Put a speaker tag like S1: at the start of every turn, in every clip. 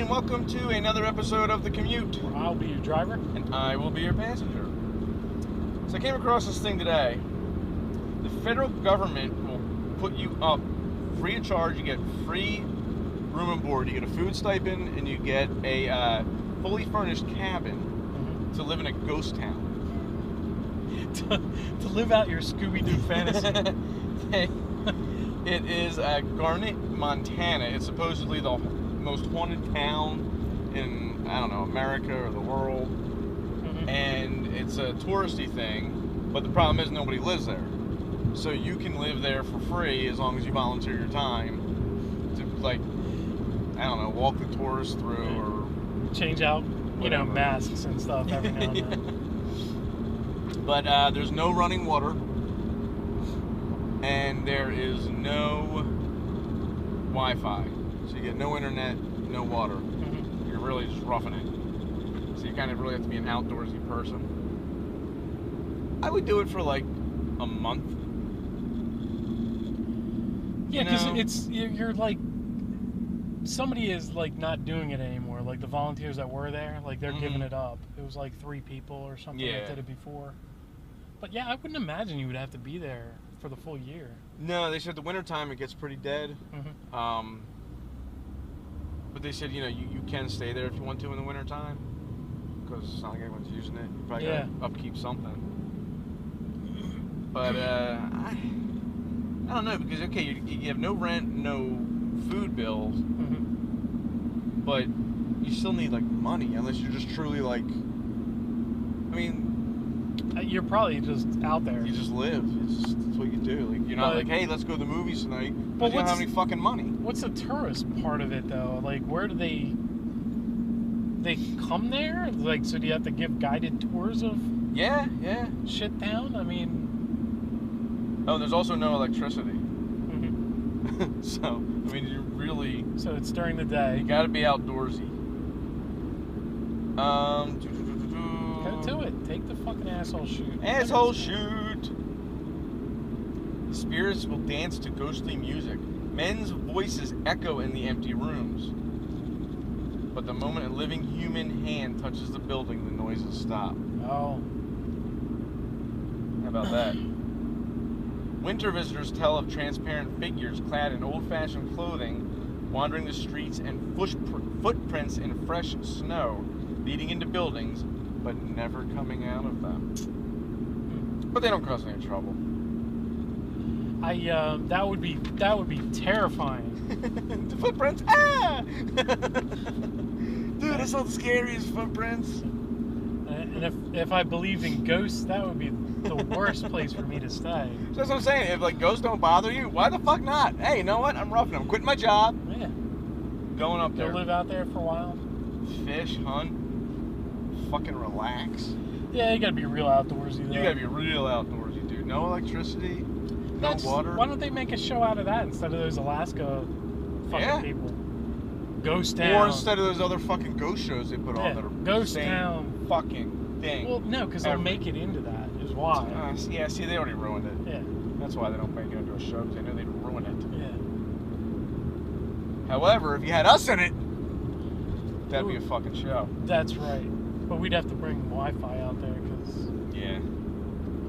S1: and welcome to another episode of The Commute.
S2: I'll be your driver.
S1: And I will be your passenger. So I came across this thing today. The federal government will put you up free of charge. You get free room and board. You get a food stipend, and you get a fully furnished cabin to live in a ghost town.
S2: to live out your Scooby-Doo fantasy.
S1: It is Garnet, Montana. It's supposedly the most haunted town in, I don't know, America or the world. And it's a touristy thing, but the problem is nobody lives there. So you can live there for free as long as you volunteer your time to, like, I don't know, walk the tourists through or
S2: change out,
S1: whatever.
S2: masks and stuff every now and then.
S1: But there's no running water, and there is no Wi-Fi. So you get no internet, no water. You're really just roughing it. So you kind of really have to be an outdoorsy person. I would do it for like a month.
S2: Yeah, because you're like, somebody is like not doing it anymore. Like the volunteers that were there, like they're giving it up. It was like 3 people or something that did it before. But yeah, I wouldn't imagine you would have to be there for the full year.
S1: No, they said the wintertime it gets pretty dead. But they said, you can stay there if you want to in the wintertime. Because it's not like anyone's using it. You probably gotta upkeep something. But, I don't know, because, okay, you have no rent, no food bills. But you still need, like, money, unless you're just truly, like,
S2: you're probably just out there.
S1: You just live. That's what you do. Like, you're not like, hey, let's go to the movies tonight. But you don't have any fucking money. What's
S2: the tourist part of it, though? Like, where do they come there? Like, so do you have to give guided tours of shit town? I mean...
S1: Oh, there's also no electricity. So, you really...
S2: So it's during the day.
S1: You gotta be outdoorsy.
S2: Go to it. Take the fucking asshole shoot.
S1: Asshole shoot! Spirits will dance to ghostly music. Men's voices echo in the empty rooms. But the moment a living human hand touches the building, the noises stop.
S2: Oh.
S1: How about that? Winter visitors tell of transparent figures clad in old-fashioned clothing wandering the streets and footprints in fresh snow leading into buildings, but never coming out of them. But they don't cause any trouble.
S2: That would be terrifying.
S1: The footprints, Dude, that's not the scariest footprints.
S2: And if I believed in ghosts, that would be the worst place for me to stay.
S1: That's what I'm saying. If like ghosts don't bother you, why the fuck not? Hey, you know what? I'm roughing. I'm quitting my job.
S2: Yeah.
S1: Going up there.
S2: You'll live out there for a while.
S1: Fish, hunt, fucking relax.
S2: Yeah, you gotta be real outdoorsy though.
S1: You gotta be real outdoorsy, dude. No electricity, no water.
S2: Why don't they make a show out of that instead of those Alaska fucking people? Ghost Town.
S1: Or instead of those other fucking ghost shows they put on that are
S2: Ghost Town
S1: fucking thing.
S2: Well, no, because they'll make it into that, is why.
S1: See, they already ruined it.
S2: Yeah.
S1: That's why they don't make it into a show, because they know they'd ruin it.
S2: Yeah.
S1: However, if you had us in it, that'd be a fucking show.
S2: That's right. But we'd have to bring Wi-Fi out there, because...
S1: Yeah.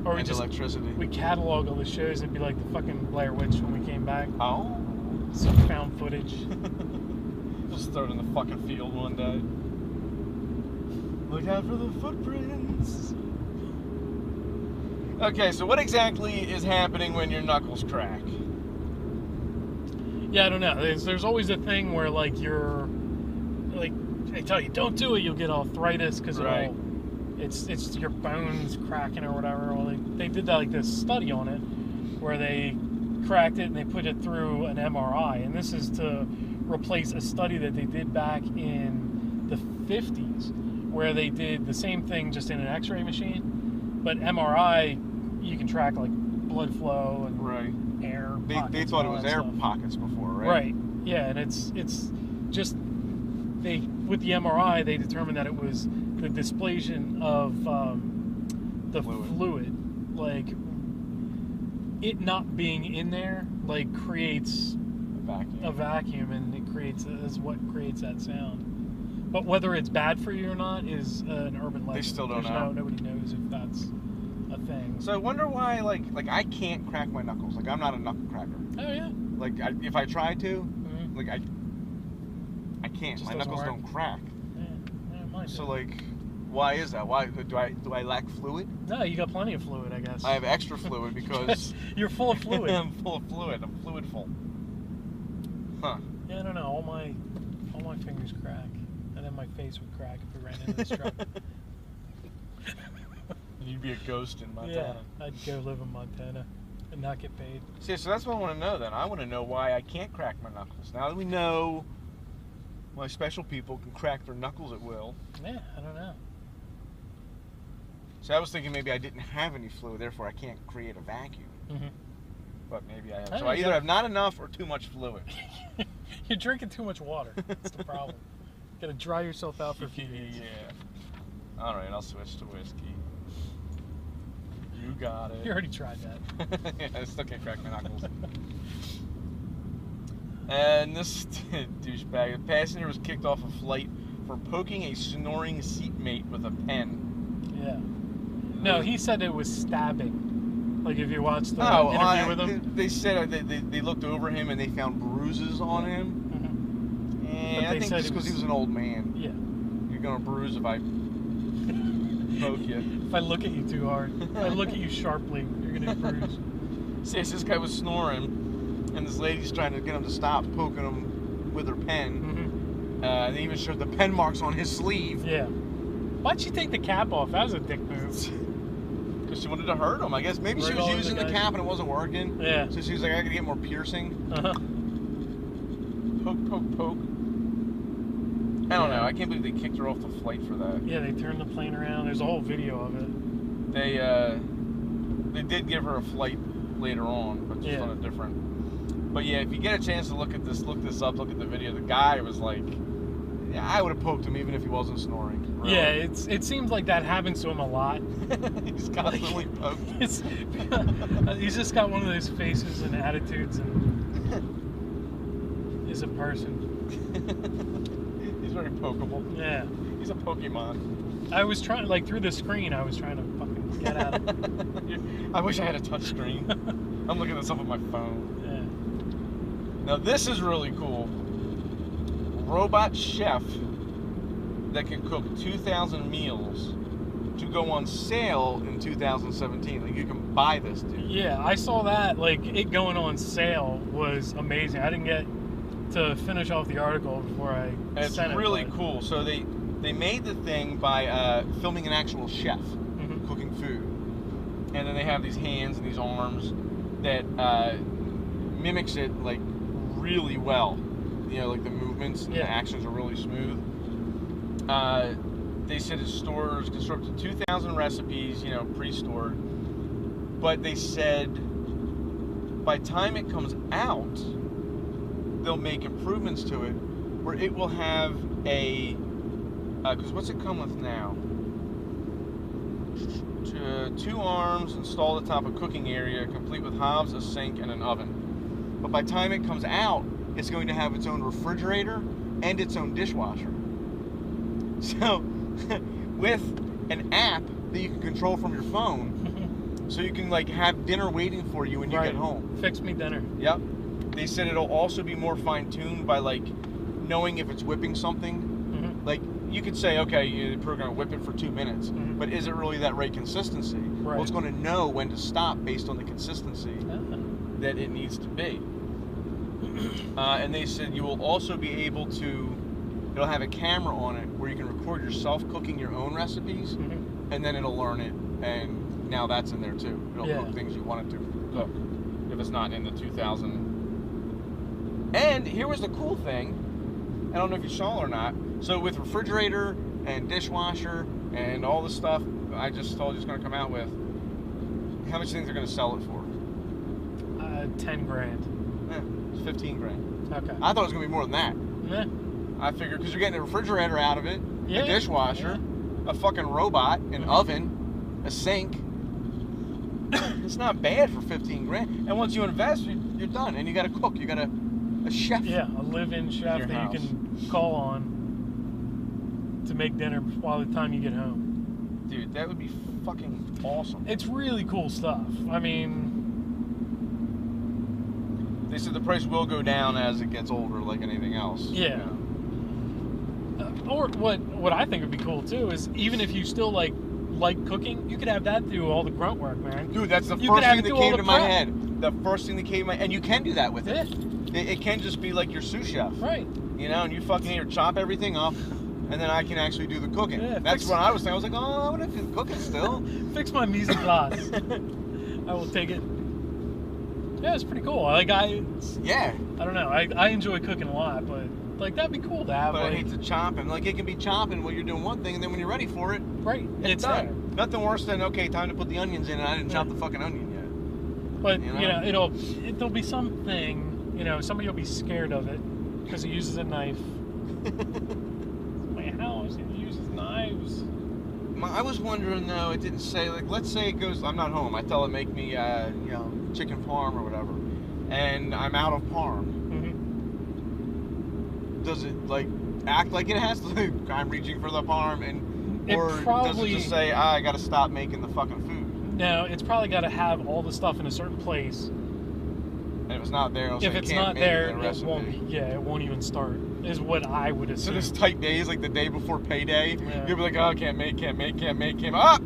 S2: Or
S1: and electricity.
S2: We catalog all the shows and be like the fucking Blair Witch when we came back.
S1: Oh.
S2: Some found footage.
S1: Just throw it in the fucking field one day. Look out for the footprints. Okay, so what exactly is happening when your knuckles crack?
S2: Yeah, I don't know. There's always a thing where, like, you're... Like, they tell you, don't do it, you'll get arthritis, because it's your bones cracking or whatever. Well, they did that, like, this study on it, where they cracked it and they put it through an MRI. And this is to replace a study that they did back in the 50s, where they did the same thing just in an x-ray machine, but MRI, you can track like blood flow and air pockets.
S1: They thought it was air pockets before, right?
S2: Right, yeah, and it's just, with the MRI, they determined that it was the displasion of the fluid. Like, it not being in there, like, creates a vacuum, and it creates, is what creates that sound. But whether it's bad for you or not is an urban legend.
S1: They still don't know.
S2: Nobody knows if that's a thing.
S1: So I wonder why, like I can't crack my knuckles. Like, I'm not a knuckle cracker.
S2: Oh, yeah.
S1: Like, if I try to, like, I can't. My knuckles don't crack.
S2: Yeah, mine
S1: So,
S2: do.
S1: like, why is that? Why do I lack fluid?
S2: No, you got plenty of fluid, I guess.
S1: I have extra fluid because
S2: You're full of fluid.
S1: I'm full of fluid. I'm fluid full. Huh.
S2: Yeah, I don't know. All my fingers crack, and then my face would crack if we ran into this truck.
S1: You'd be a ghost in Montana.
S2: Yeah, I'd go live in Montana and not get paid.
S1: See, so that's what I want to know then. I want to know why I can't crack my knuckles. Now that we know why special people can crack their knuckles at will.
S2: Yeah, I don't know.
S1: So I was thinking maybe I didn't have any fluid, therefore I can't create a vacuum.
S2: Mm-hmm.
S1: But maybe I have.
S2: Oh,
S1: So I either have not enough or too much fluid.
S2: You're drinking too much water. That's the problem. Gotta dry yourself out for a few days.
S1: Yeah. All right, I'll switch to whiskey. You got it.
S2: You already tried that.
S1: Yeah, I still can't crack my knuckles. And this douchebag, a passenger was kicked off a flight for poking a snoring seatmate with a pen.
S2: Yeah. No, he said it was stabbing. Like if you watch the interview with him.
S1: They said they looked over him and they found bruises on him.
S2: Mm-hmm.
S1: And I think just because he was an old man.
S2: Yeah.
S1: You're gonna bruise if I poke you.
S2: If I look at you too hard, if I look at you sharply, you're gonna bruise.
S1: See, this guy was snoring, and this lady's trying to get him to stop poking him with her pen.
S2: Mm-hmm.
S1: They even showed the pen marks on his sleeve.
S2: Yeah. Why'd she take the cap off? That was a dick move.
S1: Because she wanted to hurt him, I guess. Maybe she was using the cap and it wasn't working.
S2: Yeah.
S1: So she was like, I gotta get more piercing.
S2: Uh-huh.
S1: Poke, poke, poke. I don't know. I can't believe they kicked her off the flight for that.
S2: Yeah, they turned the plane around. There's a whole video of it.
S1: They did give her a flight later on, but just on a different. But yeah, if you get a chance to look at this, look this up, look at the video. The guy was like, yeah, I would have poked him even if he wasn't snoring. Really.
S2: Yeah, it seems like that happens to him a lot.
S1: He's constantly poked.
S2: He's just got one of those faces and attitudes, and is a person.
S1: He's very pokeable.
S2: Yeah.
S1: He's a Pokemon.
S2: I was trying, like, through the screen, I was trying to fucking get at him.
S1: I wish I had a touch screen. I'm looking this up on my phone.
S2: Yeah.
S1: Now this is really cool. Robot chef that can cook 2,000 meals to go on sale in 2017. Like, you can buy this, dude.
S2: Yeah, I saw that. Like, it going on sale was amazing. I didn't get to finish off the article before I sent it.
S1: It's really cool. So they made the thing by filming an actual chef cooking food, and then they have these hands and these arms that mimics it like really well. You know, like the movements and the actions are really smooth. They said it stores constructed 2,000 recipes, you know, pre-stored. But they said by the time it comes out, they'll make improvements to it where it will have a, because what's it come with now? 2 arms installed atop a cooking area, complete with hobs, a sink, and an oven. But by the time it comes out, it's going to have its own refrigerator and its own dishwasher. So, with an app that you can control from your phone, so you can like have dinner waiting for you when you get home.
S2: Fix me dinner.
S1: Yep. They said it'll also be more fine-tuned by like knowing if it's whipping something. Like you could say, okay, you're going to whip it for 2 minutes, but is it really that right consistency? Well, it's going to know when to stop based on the consistency that it needs to be. And they said you will also be able to, it'll have a camera on it where you can record yourself cooking your own recipes, and then it'll learn it, and now that's in there too. It'll cook things you want it to cook if it's not in the 2000. And here was the cool thing, I don't know if you saw or not, so with refrigerator and dishwasher and all the stuff I just told you it's going to come out with, how much do you think they're going to sell it for?
S2: 10 grand.
S1: It's 15 grand.
S2: Okay.
S1: I thought it was going to be more than that.
S2: Yeah.
S1: I figured because you're getting a refrigerator out of it, a dishwasher, a fucking robot, an oven, a sink. It's not bad for 15 grand. And once you invest, you're done. And you got to cook. You got a chef.
S2: Yeah, a live-in chef that you can call on. to make dinner by the time you get home.
S1: Dude, that would be fucking awesome.
S2: It's really cool stuff. I mean,
S1: they said the price will go down as it gets older, like anything else.
S2: Yeah. Or what I think would be cool too is even if you still like cooking, you could have that do all the grunt work, man.
S1: Dude, that's the first thing that came to my head. The first thing that came to my head. And you can do that with it. It can just be like your sous chef.
S2: Right.
S1: You know, and you fucking either chop everything up, and then I can actually do the cooking.
S2: Yeah,
S1: that's what I was thinking. I was like, oh, I want to do cooking still.
S2: Fix my mise en place. I will take it. Yeah, it's pretty cool. I don't know. I enjoy cooking a lot, but like that'd be cool to have.
S1: But I hate to chop and like it can be chopping while you're doing one thing, and then when you're ready for it,
S2: right,
S1: it's done. There. Nothing worse than okay, time to put the onions in, and I didn't chop the fucking onion yet.
S2: But you know, it'll be something. You know, somebody will be scared of it because he uses a knife. My house, he uses knives.
S1: I was wondering though. It didn't say like. Let's say it goes. I'm not home. I tell it make me chicken parm or whatever, and I'm out of parm. Mm-hmm. Does it like act like it has to? I'm reaching for the parm, or does it just say I got to stop making the fucking food?
S2: No, it's probably got to have all the stuff in a certain place.
S1: And if it's not there,
S2: if it's not there, it won't. It won't even start. Is what I would assume.
S1: So there's tight days like the day before payday. Yeah. You'll be like, oh, can't make. Oh,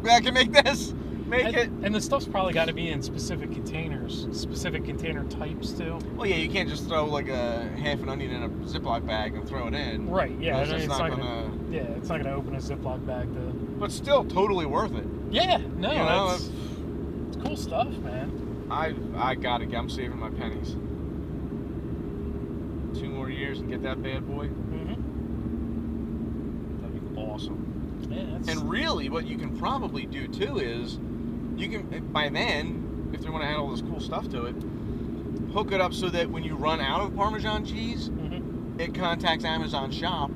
S1: I can make this. Make it.
S2: And the stuff's probably got to be in specific containers, specific container types too.
S1: Well, yeah, you can't just throw like a half an onion in a Ziploc bag and throw it in.
S2: Right. Yeah. It's not gonna. Yeah, it's not gonna open a Ziploc bag to.
S1: But still, totally worth it.
S2: Yeah. No. It's cool stuff, man.
S1: I gotta get. I'm saving my pennies. 2 more years and get that bad boy.
S2: Mm-hmm.
S1: That'd be awesome.
S2: Yeah.
S1: And really, what you can probably do too is, you can by then, if they want to add all this cool stuff to it, hook it up so that when you run out of Parmesan cheese, it contacts Amazon Shop,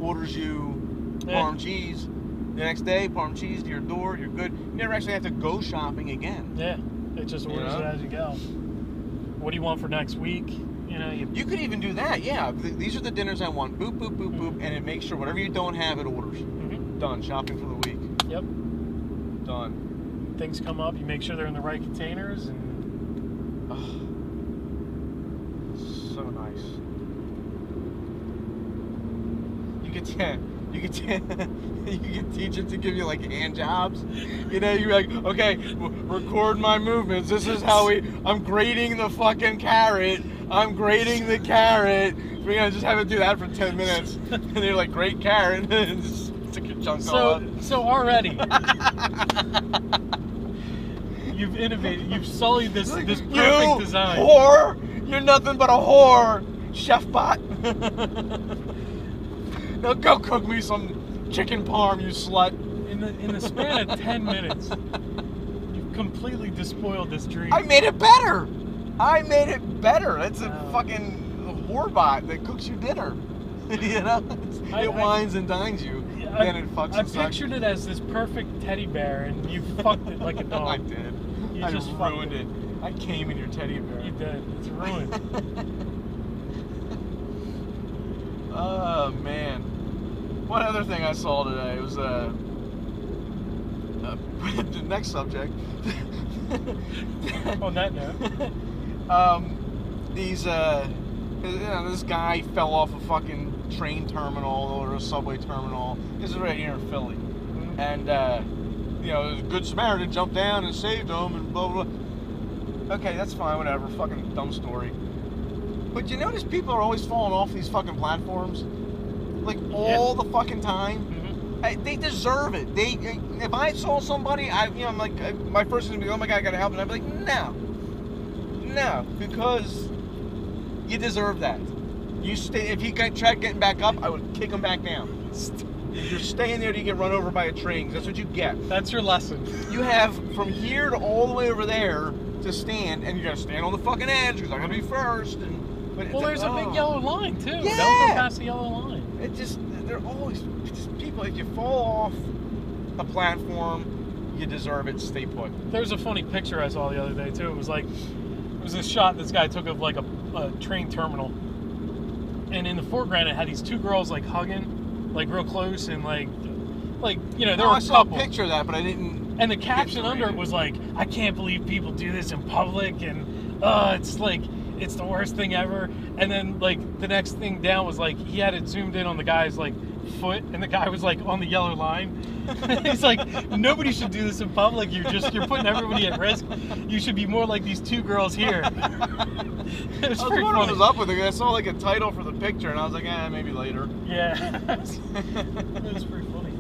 S1: orders you Parm cheese. The next day, Parm cheese to your door. You're good. You never actually have to go shopping again.
S2: Yeah. It just orders it as you go. What do you want for next week? You
S1: could even do that, yeah. These are the dinners I want. Boop, boop, boop, boop, and it makes sure whatever you don't have, it orders. Done. Shopping for the week.
S2: Yep.
S1: Done.
S2: Things come up, you make sure they're in the right containers, and...
S1: so nice. You could teach it to give you like hand jobs. You're like, okay, record my movements. This is how I'm grading the fucking carrot. I'm grading the carrot. We're gonna just have it do that for 10 minutes. And you're like, great carrot. And just took your chunk off.
S2: So already, you've innovated. You've sullied this perfect design.
S1: Whore! You're nothing but a whore, Chef Bot. Now go cook me some chicken parm, you slut.
S2: In the span of 10 minutes, you've completely despoiled this dream.
S1: I made it better. It's a fucking whore bot that cooks you dinner. It wines and dines you. Then it fucks
S2: I pictured it as this perfect teddy bear, and you fucked it like a dog.
S1: I did. I just ruined it. I came in your teddy bear.
S2: You did. It's ruined.
S1: Oh man. One other thing I saw today was the next subject.
S2: On that note,
S1: this guy fell off a fucking train terminal or a subway terminal. This is right here in Philly, and a good Samaritan jumped down and saved him and blah blah blah. Okay, that's fine, whatever. Fucking dumb story. But you notice people are always falling off these fucking platforms, like all the fucking time. They deserve it. If I saw somebody, I'm like, my first thing would be, oh my god, I gotta help, and I'd be like, no, because you deserve that. You stay. If he tried getting back up, I would kick him back down. If you're staying there till you get run over by a train, that's what you get.
S2: That's your lesson.
S1: You have from here to all the way over there to stand, and you gotta stand on the fucking edge because I'm gonna be first.
S2: Well, there's a big yellow line too.
S1: Yeah.
S2: Don't go past the yellow line.
S1: They're always just people. If you fall off a platform, you deserve it. Stay put.
S2: There's a funny picture I saw the other day too. It was a shot this guy took of like a train terminal, and in the foreground it had these two girls like hugging, like real close, and like you know, there
S1: Oh,
S2: were
S1: I
S2: a
S1: saw a
S2: couple.
S1: picture of that, but I didn't.
S2: And the caption
S1: to
S2: under
S1: read
S2: it
S1: it.
S2: was like, I can't believe people do this in public, and it's like, it's the worst thing ever. And then like the next thing down was like, he had it zoomed in on the guy's like foot, and the guy was like on the yellow line. He's like, nobody should do this in public. You're putting everybody at risk. You should be more like these two girls here. It was
S1: I was
S2: pretty
S1: wondering what
S2: funny.
S1: was up with it. I saw like a title for the picture, and I was like, maybe later.
S2: Yeah. It was pretty funny.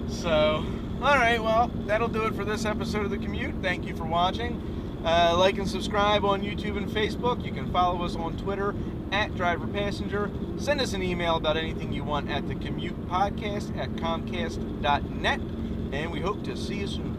S1: So, all right, well, that'll do it for this episode of The Commute. Thank you for watching. Like and subscribe on YouTube and Facebook. You can follow us on Twitter @DriverPassenger. Send us an email about anything you want at the Commute Podcast @comcast.net. And we hope to see you soon.